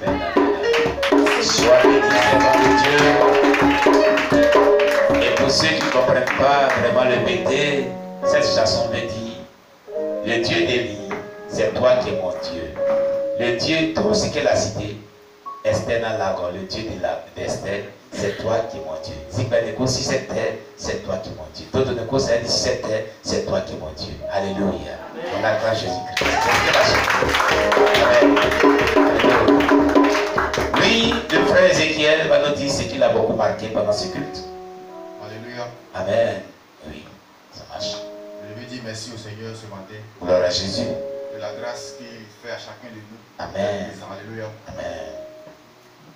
Amen. Sois béni, de Dieu. Et pour ceux qui ne comprennent pas vraiment le métier, cette chanson me dit, le Dieu d'Élie, c'est toi qui es mon Dieu. Le Dieu, tout ce qu'elle a cité, Esther dans l'argon, le Dieu d'Esther, c'est toi qui es mon Dieu. Zikbaneko, si c'est terre, c'est toi qui es mon Dieu. Totoneko, ça dit si c'est terre, c'est toi qui es mon Dieu. Alléluia. On acclame Jésus-Christ. Amen. Oui, le frère Ézéchiel va nous dire ce qu'il a beaucoup marqué pendant ce culte. Alléluia. Amen. Oui, ça marche. Je veux dire merci au Seigneur ce matin. Gloire à Jésus. De la grâce qu'il fait à chacun de nous. Amen. Alléluia. Amen.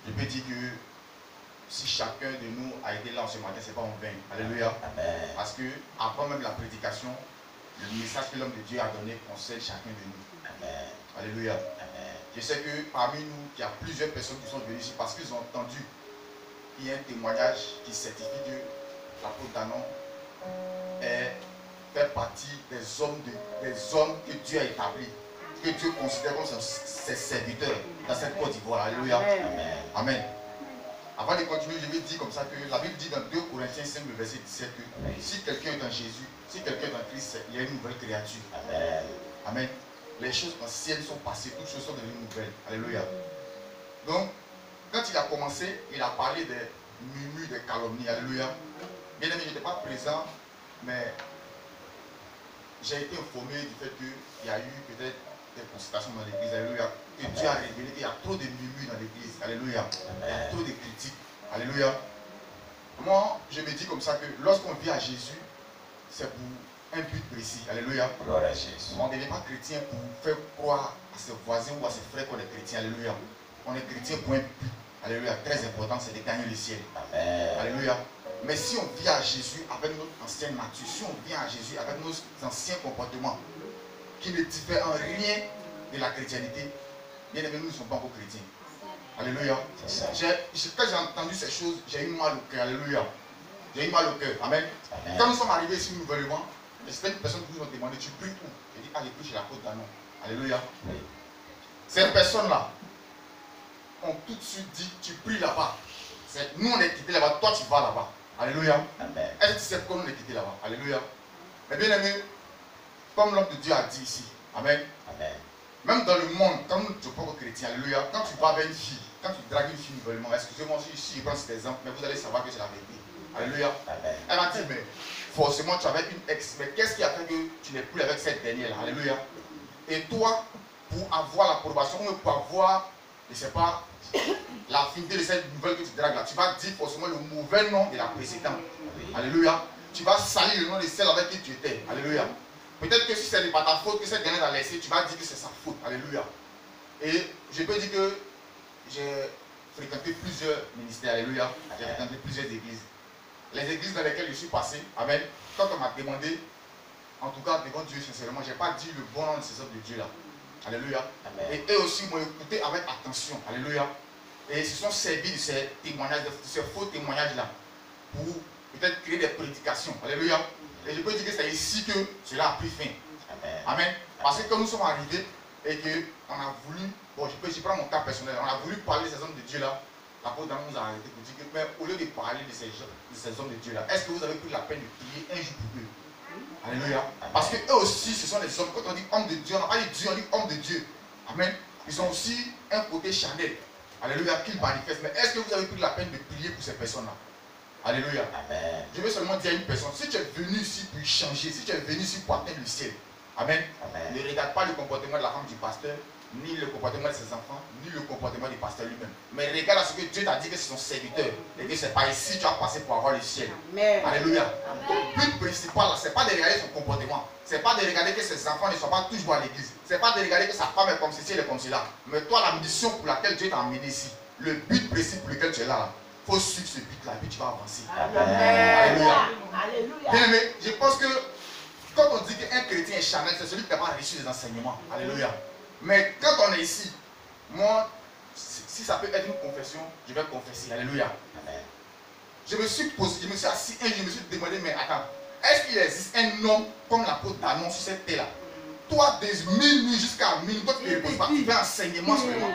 Je peux dire que si chacun de nous a été là ce matin, ce n'est pas en vain. Alléluia. Amen. Parce que après même la prédication, le message que l'homme de Dieu a donné concerne chacun de nous. Amen. Alléluia. Amen. Je sais que parmi nous, il y a plusieurs personnes qui sont venues ici parce qu'ils ont entendu qu'il y a un témoignage qui certifie que l'apôtre Danon fait partie des hommes que Dieu a établis, que Dieu considère comme ses serviteurs dans cette Côte d'Ivoire. Alléluia. Amen. Amen. Avant de continuer, je vais dire comme ça que la Bible dit dans 2 Corinthiens 5, le verset 17 que si quelqu'un est en Jésus, si quelqu'un est en Christ, il y a une nouvelle créature. Amen. Amen. Les choses anciennes sont passées, toutes choses sont devenues nouvelles. Alléluia. Donc, quand il a commencé, il a parlé des murmures, des calomnies. Alléluia. Bien aimé, je n'étais pas présent, mais j'ai été informé du fait qu'il y a eu peut-être des consultations dans l'église. Alléluia. Que Dieu a révélé qu'il y a trop de murmures dans l'église. Alléluia. Il y a trop de critiques. Alléluia. Moi, je me dis comme ça que lorsqu'on vit à Jésus, c'est pour un but précis. Alléluia. Gloire à Jésus. On ne devient pas chrétien pour faire croire à ses voisins ou à ses frères qu'on est chrétien. Alléluia. On est chrétien pour un but. Alléluia. Très important, c'est de gagner le ciel. Amen. Alléluia. Mais si on vit à Jésus avec notre ancienne nature, si on vit à Jésus avec nos anciens comportements qui ne diffèrent en rien de la chrétienté, bien aimé, nous ne sommes pas encore chrétiens. Alléluia. Quand j'ai entendu ces choses, j'ai eu mal au cœur. Alléluia. J'ai eu mal au cœur. Amen. Amen. Quand nous sommes arrivés ici nouvellement, certaines personnes nous ont demandé, tu pries où? J'ai dit, allez, prie chez l'apôtre Danon. Alléluia. Oui. Ces personnes-là ont tout de suite dit, tu pries là-bas. Nous, on est quittés là-bas, toi, tu vas là-bas. Alléluia. Amen. Est-ce que tu sais pourquoi on est quittés là-bas? Alléluia. Mais bien aimé, comme l'homme de Dieu a dit ici, Amen. Amen. Même dans le monde, quand nous ne sommes pas chrétiens, alléluia, quand tu vas vers une fille, quand tu dragues une fille nouvellement, excusez-moi si je prends cet exemple, mais vous allez savoir que c'est la vérité. Alléluia. Amen. Elle m'a dit, mais forcément tu avais une ex, mais qu'est-ce qui a fait que tu n'es plus avec cette dernière-là? Alléluia. Et toi, pour avoir l'approbation, ou pour avoir, je ne sais pas, l'affinité de cette nouvelle que tu dragues là, tu vas dire forcément le mauvais nom de la précédente. Oui. Alléluia. Tu vas salir le nom de celle avec qui tu étais. Alléluia. Peut-être que si ce n'est pas ta faute que cette dernière t'a laissé, tu vas dire que c'est sa faute. Alléluia. Et je peux dire que j'ai fréquenté plusieurs ministères. Alléluia. J'ai fréquenté plusieurs églises. Les églises dans lesquelles je suis passé, amen, quand on m'a demandé, en tout cas devant Dieu sincèrement, je n'ai pas dit le bon nom de ces hommes de Dieu là. Alléluia. Amen. Et eux aussi m'ont écouté avec attention. Alléluia. Et ils se sont servis de ces témoignages, de ces faux témoignages là, pour peut-être créer des prédications. Alléluia. Et je peux dire que c'est ici que cela a pris fin. Amen. Amen. Parce que quand nous sommes arrivés et qu'on a voulu, bon, je prends mon cas personnel, on a voulu parler de ces hommes de Dieu là, l'apôtre Danon nous a arrêté pour dire que, mais au lieu de parler de ces hommes de Dieu là, est-ce que vous avez pris la peine de prier un jour pour eux? Alléluia. Parce que eux aussi, ce sont des hommes. Quand on dit homme de Dieu, on n'a pas dit Dieu, on dit homme de Dieu. Amen. Ils ont aussi un côté charnel. Alléluia, qu'ils manifestent. Mais est-ce que vous avez pris la peine de prier pour ces personnes-là? Alléluia. Amen. Je veux seulement dire à une personne, si tu es venu ici pour changer, si tu es venu ici pour atteindre le ciel, amen, Amen. ne regarde pas le comportement de la femme du pasteur, ni le comportement de ses enfants, ni le comportement du pasteur lui-même. Mais regarde à ce que Dieu t'a dit que c'est son serviteur, et que c'est pas ici que tu as passé pour avoir le ciel. Amen. Alléluia. Ton but principal, ce n'est pas de regarder son comportement, ce n'est pas de regarder que ses enfants ne sont pas toujours à l'église, ce n'est pas de regarder que sa femme est comme ceci, elle est comme cela. Mais toi, la mission pour laquelle Dieu t'a emmené ici, le but précis pour lequel tu es là, il faut suivre ce but-là, et puis tu vas avancer. Alléluia. Alléluia. Bien aimé, je pense que quand on dit qu'un chrétien est charnel, c'est celui qui n'a pas reçu les enseignements. Alléluia. Mais quand on est ici, moi, si ça peut être une confession, je vais confesser. Alléluia. Amen. Je me suis assis et je me suis demandé, mais attends, est-ce qu'il existe un homme comme l'apôtre Danon sur cette terre-là? Toi, des minuit jusqu'à minuit, toi tu ne reposes pas, tu fais enseignement seulement.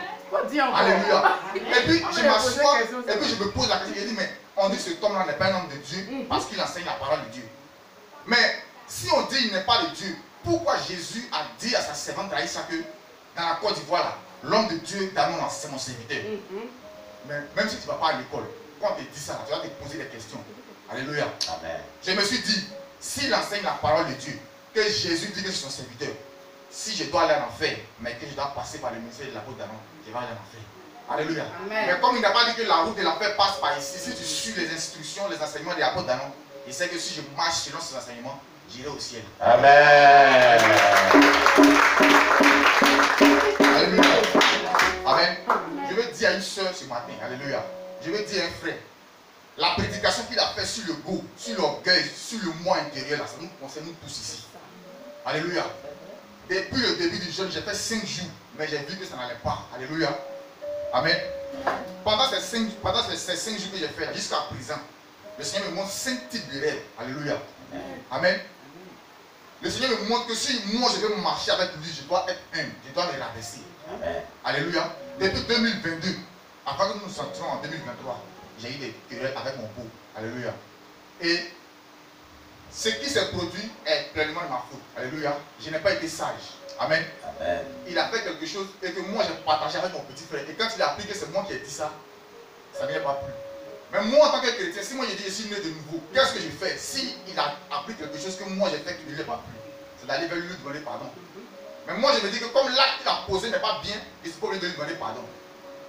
Alléluia. Et puis je m'assois, et puis je me pose la question, je dis, mais on dit que cet homme-là n'est pas un homme de Dieu parce qu'il enseigne la parole de Dieu. Mais si on dit qu'il n'est pas de Dieu, pourquoi Jésus a dit à sa servante Raïssa que dans la Côte d'Ivoire, l'homme de Dieu d'Anon, c'est mon serviteur. Mais même si tu ne vas pas à l'école, quand on te dit ça, tu vas te poser des questions. Alléluia. Amen. Je me suis dit, s'il enseigne la parole de Dieu, que Jésus dit que je suis son serviteur, si je dois aller en enfer, mais que je dois passer par le ministère de la Côte d'Anon, je vais aller en enfer. Alléluia. Amen. Mais comme il n'a pas dit que la route de l'enfer passe par ici, si tu suis les instructions, les enseignements de la Côte d'Anon, je sais que si je marche selon ces enseignements, j'irai au ciel. Amen. Alléluia. Amen. Je veux dire à une soeur ce matin, alléluia. Je veux dire à un frère, la prédication qu'il a faite sur le goût, sur l'orgueil, sur le moi intérieur, là, ça nous concerne nous tous ici. Alléluia. Depuis le début du jeûne, j'ai fait 5 jours, mais j'ai vu que ça n'allait pas. Alléluia. Amen. Pendant ces 5 jours que j'ai fait jusqu'à présent, le Seigneur me montre 5 types de rêves. Alléluia. Amen. Le Seigneur me montre que si moi je veux marcher avec lui, je dois être humble, je dois le rabaisser. Amen. Alléluia. Depuis 2022, avant que nous nous sentions en 2023, j'ai eu des querelles avec mon beau. Alléluia. Et ce qui s'est produit est pleinement de ma faute. Alléluia. Je n'ai pas été sage. Amen. Amen. Il a fait quelque chose et que moi j'ai partagé avec mon petit frère. Et quand il a appris que c'est moi qui ai dit ça, ça ne lui a pas plu. Mais moi en tant que chrétien, si moi j'ai dit je suis né de nouveau, qu'est-ce que je fais? Si il a appris quelque chose que moi j'ai fait qui ne lui a pas plu, c'est d'aller vers lui demander pardon. Mais moi je me dis que comme l'acte qu'il a posé n'est pas bien, il faut lui demander pardon.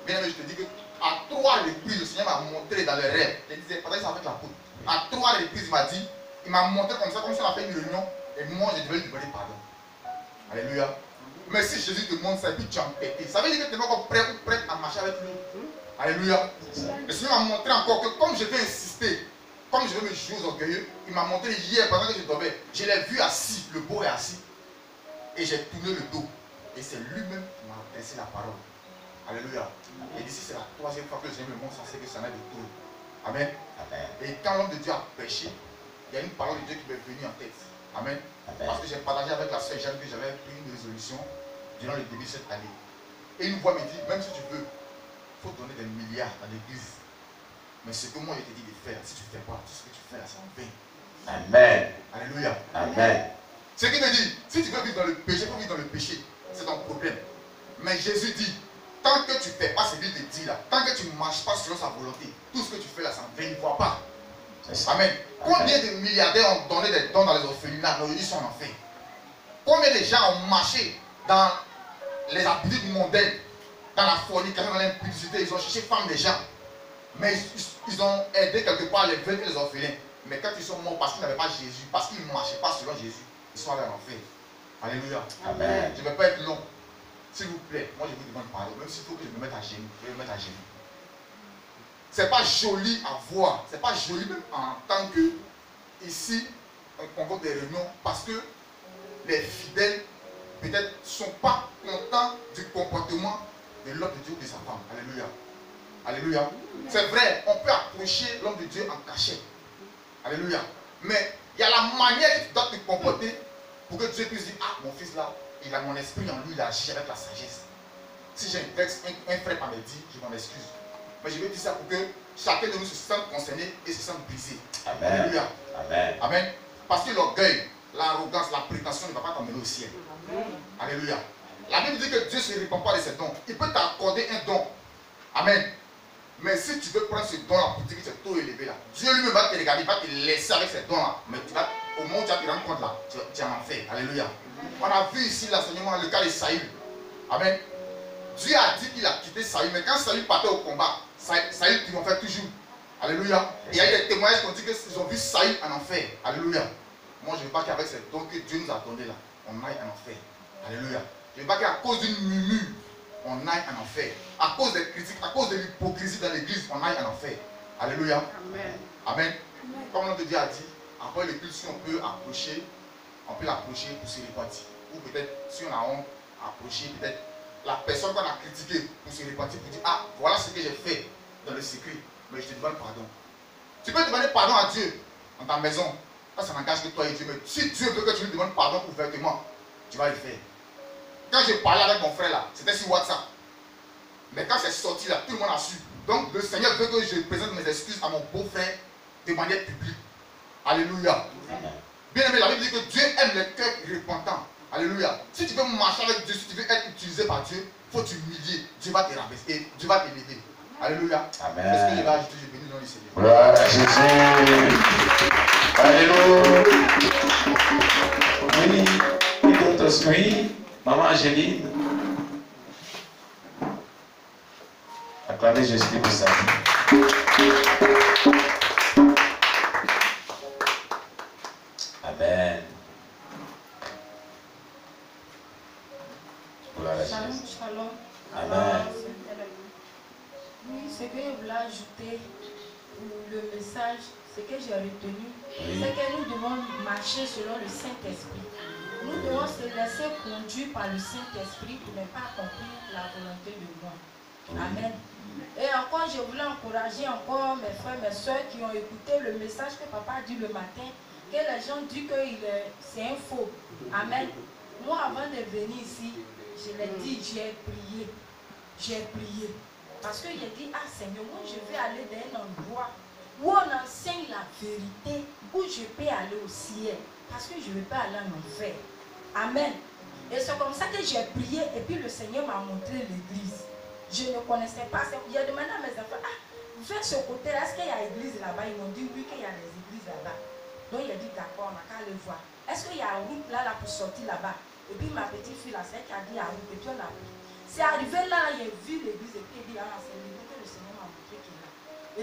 Bien aimé, je te dis que à 3 reprises, le Seigneur m'a montré dans le rêve. Je disais, pendant que ça avec la poudre. À 3 reprises, il m'a dit, il m'a montré comme ça, comme si on a fait une réunion, et moi je devais lui demander pardon. Alléluia. Mais si Jésus te montre ça, et puis tu as pété, ça veut dire que tu n'es pas encore prêt ou prête à marcher avec lui. Alléluia. Le Seigneur m'a montré encore que comme je vais insister, comme je vais me jouer aux orgueilleux, il m'a montré hier pendant que je dormais, je l'ai vu assis, le beau est assis, et j'ai tourné le dos. Et c'est lui-même qui m'a adressé la parole. Alléluia. Et d'ici c'est la 3e fois que le Seigneur me montre ça, c'est que ça n'a de tout. Amen. Amen. Et quand l'homme de Dieu a péché, il y a une parole de Dieu qui m'est venue en tête. Amen. Amen. Parce que j'ai partagé avec la sœur Jeanne que j'avais pris une résolution durant le début de cette année. Et une voix me dit, même si tu veux, il faut donner des milliards dans l'église. Mais ce que moi je t'ai dit de faire, si tu ne fais pas, tout ce que tu fais là, c'est en vain. Amen. Alléluia. Amen. Ce qui me dit, si tu veux vivre dans le péché, il faut vivre dans le péché. C'est ton problème. Mais Jésus dit, tant que tu ne fais pas ce qu'il te dit là, tant que tu ne marches pas selon sa volonté, tout ce que tu fais là, c'est en vain, il ne voit pas. Amen. Combien de milliardaires ont donné des dons dans les orphelinats, nos ils sont en enfer? Combien de gens ont marché dans les habitudes mondaines, dans la fornication, dans l'impudicité, ils ont cherché femmes des gens, mais ils ont aidé quelque part les veuves et les orphelins. Mais quand ils sont morts parce qu'ils n'avaient pas Jésus, parce qu'ils ne marchaient pas selon Jésus, ils sont allés en enfer. Alléluia. Amen. Je ne vais pas être long. S'il vous plaît, moi je vous demande pardon, même s'il faut que je me mette à genoux, je vais me mettre à genoux. C'est pas joli à voir, c'est pas joli même en tant que ici on convoque des réunions parce que les fidèles peut-être ne sont pas contents du comportement de l'homme de Dieu ou de sa femme. Alléluia. Alléluia. C'est vrai, on peut approcher l'homme de Dieu en cachette. Alléluia. Mais il y a la manière que tu dois te comporter pour que Dieu puisse dire, ah mon fils là, il a mon esprit en lui, il agit avec la sagesse. Si j'ai un texte, un frère m'a dit, je m'en excuse. Mais je vais dire ça pour que chacun de nous se sente concerné et se sente brisé. Amen. Alléluia. Amen. Amen. Parce que l'orgueil, l'arrogance, la prétention ne va pas t'emmener au ciel. Amen. Alléluia. La Bible dit que Dieu ne se répand pas de ses dons. Il peut t'accorder un don. Amen. Mais si tu veux prendre ce don-là pour dire que c'est trop élevé là, Dieu lui-même va te regarder, il va te laisser avec ces dons-là. Mais tu vas, au moment où tu vas te rendre compte là, tu es en enfer. Alléluia. On a vu ici l'enseignement, le cas de Saül. Amen. Dieu a dit qu'il a quitté Saül, mais quand Saül partait au combat, Saül triomphait toujours. Alléluia. Et il y a eu des témoignages qui ont dit qu'ils ont vu Saül en enfer. Alléluia. Moi, je ne veux pas qu'avec ces dons que Dieu nous a donnés là, on aille en enfer. Alléluia. Je ne veux pas qu'à cause d'une murmure, on aille en enfer. À cause des critiques, à cause de l'hypocrisie dans l'église, on aille en enfer. Alléluia. Amen. Amen. Comme notre Dieu a dit, après le culte, si on peut approcher, on peut l'approcher pour se repentir. Ou peut-être, si on a honte, approcher peut-être la personne qu'on a critiquée pour se repentir, pour dire, ah, voilà ce que j'ai fait dans le secret, mais je te demande pardon. Tu peux demander pardon à Dieu dans ta maison. Ça n'engage que toi et Dieu. Mais si Dieu veut que tu lui demandes pardon ouvertement, tu vas le faire. Quand je parlais avec mon frère là, c'était sur WhatsApp. Mais quand c'est sorti là, tout le monde a su. Donc le Seigneur veut que je présente mes excuses à mon beau-frère de manière publique. Alléluia. Bien aimé, la Bible dit que Dieu aime les cœurs repentants. Alléluia. Si tu veux marcher avec Dieu, si tu veux être utilisé par Dieu, il faut t'humilier. Dieu va te rabaisser et Dieu va t'élever. Alléluia. Amen. Est-ce que je vais ajouter, je bénis le nom du Seigneur. Gloire à Jésus. Alléluia. Oui, et d'autres, oui. Maman Angéline. Acclamez Jésus pour sa vie. Amen. Gloire à Shalom, Jésus. shalom. Amen. Oui, ce que je voulais ajouter pour le message, ce que j'ai retenu, Oui. c'est que nous devons marcher selon le Saint-Esprit. Nous devons se laisser conduire par le Saint-Esprit pour ne pas accomplir la volonté de l'homme. Amen. Et encore, je voulais encourager encore mes frères, mes soeurs qui ont écouté le message que papa a dit le matin, que les gens disent que c'est un faux. Amen. Moi, avant de venir ici, je l'ai dit, j'ai prié. J'ai prié. Parce que j'ai dit, ah Seigneur, moi je vais aller dans un endroit où on enseigne la vérité, où je peux aller au ciel. Parce que je ne veux pas aller en enfer. Amen. Et c'est comme ça que j'ai prié et puis le Seigneur m'a montré l'église. Je ne connaissais pas. J'ai demandé à mes enfants, ah, vers ce côté-là, est-ce qu'il y a l'église là-bas? Ils m'ont dit oui, qu'il y a des églises là-bas. Donc il a dit d'accord, on n'a qu'à aller voir. Est-ce qu'il y a une route là pour sortir là-bas? Et puis ma petite fille là, c'est elle qui a dit la route et puis on a pris. C'est arrivé là, j'ai vu l'église et puis il dit, ah, c'est l'église que le Seigneur m'a montré qu'il est là.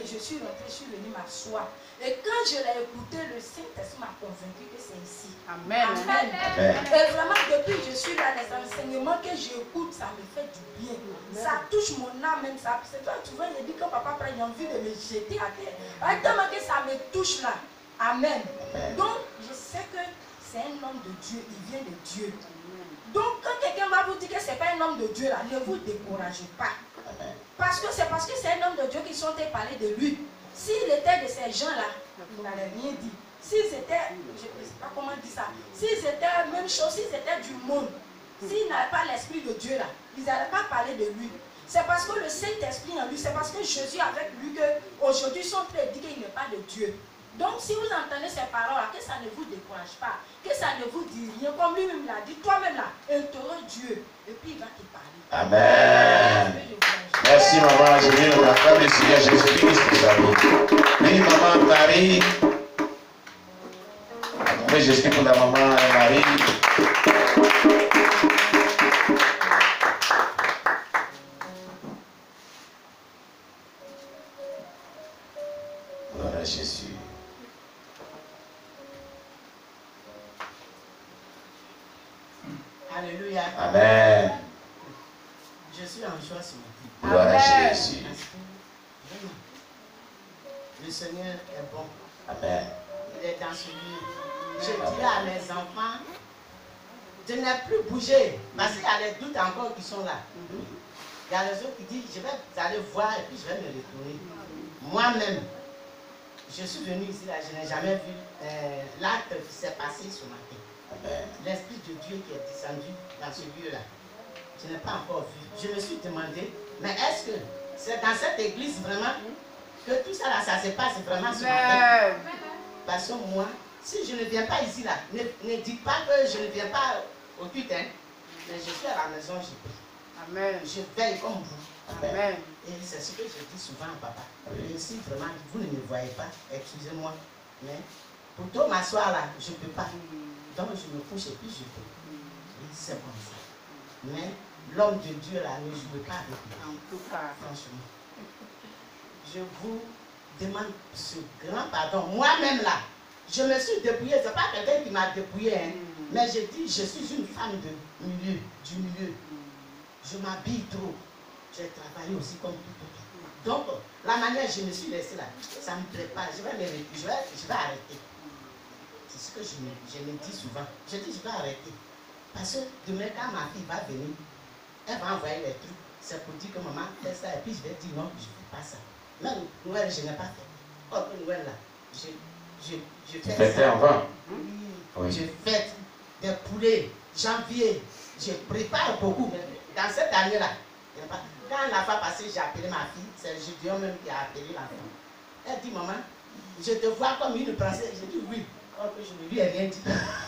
Et je suis rentrée, je suis venue m'asseoir. Et quand je l'ai écouté, le Saint-Esprit m'a convaincu que c'est ici. Amen. Amen. Amen. Et vraiment, depuis que je suis là, les enseignements que j'écoute, ça me fait du bien. Ça touche mon âme même. C'est toi, tu vois, il dit que papa prend, il a envie de me jeter à terre. Tellement que ça me touche là. Amen. Donc, je sais que c'est un homme de Dieu, il vient de Dieu. Donc, quand quelqu'un va vous dire que ce n'est pas un homme de Dieu là, ne vous découragez pas. Parce que c'est un homme de Dieu qui sont parlé de lui. S'il était de ces gens-là, il n'allait rien dit. S'ils étaient, je ne sais pas comment dire ça, s'ils étaient la même chose, s'ils étaient du monde, s'ils n'avaient pas l'esprit de Dieu là, ils n'allaient pas parler de lui. C'est parce que le Saint-Esprit en lui, c'est parce que Jésus avec lui qu'aujourd'hui ils sont prêts à dire qu'il n'est pas de Dieu. Donc si vous entendez ces paroles-là, que ça ne vous décourage pas, que ça ne vous dit rien, comme lui-même l'a dit, toi-même là, interroge Dieu, et puis il va te parler. Amen. Merci maman Angéline, on acclame le Seigneur Jésus-Christ pour sa vie. Oui, maman Marie. Acclamez Jésus pour la maman Marie. Gloire à Jésus. Alléluia. Amen. Je suis en joie ce matin. Gloire à Amen. Jésus. Vraiment. Le Seigneur est bon. Amen. Il est dans ce lieu. Je dis à mes enfants de ne plus bouger. Parce qu'il y a les doutes encore qui sont là. Il y a les autres qui disent, je vais aller voir et puis je vais me retourner. Moi-même, je suis venu ici, là, je n'ai jamais vu l'acte qui s'est passé ce matin. L'Esprit de Dieu qui est descendu dans ce lieu-là. Je n'ai pas encore vu. Je me suis demandé, mais est-ce que c'est dans cette église vraiment que tout ça là, ça se passe vraiment ce matin? Parce que moi, si je ne viens pas ici là, ne dites pas que je ne viens pas au culte, hein, mais je suis à la maison, je prie. Amen. Je veille comme vous. Amen. Et c'est ce que je dis souvent à papa. Et si vraiment vous ne me voyez pas, excusez-moi, mais pour tout m'asseoir là, je ne peux pas. Donc je me couche et puis je peux. Et c'est comme ça. Mais l'homme de Dieu là ne joue pas avec moi. En tout cas, Franchement. Je vous demande ce grand pardon. Moi-même là, je me suis dépouillée. Ce n'est pas quelqu'un qui m'a dépouillée. Hein. Mais je dis, je suis une femme de milieu, du milieu. Je m'habille trop. J'ai travaillé aussi comme tout. Donc, la manière dont je me suis laissée là, ça ne me plaît pas. Je vais m'arrêter. Je vais arrêter. C'est ce que je me dis souvent. Je dis, je vais arrêter. Parce que demain, quand ma fille va venir, elle va envoyer les trucs. C'est pour dire que maman fait ça. Et puis je vais dire non, je ne fais pas ça. Même Noël, je n'ai pas fait. Autre Noël là, je fais ça. Avant. Oui. Je fête des poulets. Janvier, je prépare beaucoup. Mais dans cette année-là, il n'y a pas. Quand la fois passée, j'ai appelé ma fille, c'est Gideon même qui a appelé l'enfant. Elle dit, maman, je te vois comme une princesse. J'ai dit oui, alors que je ne lui ai rien dit.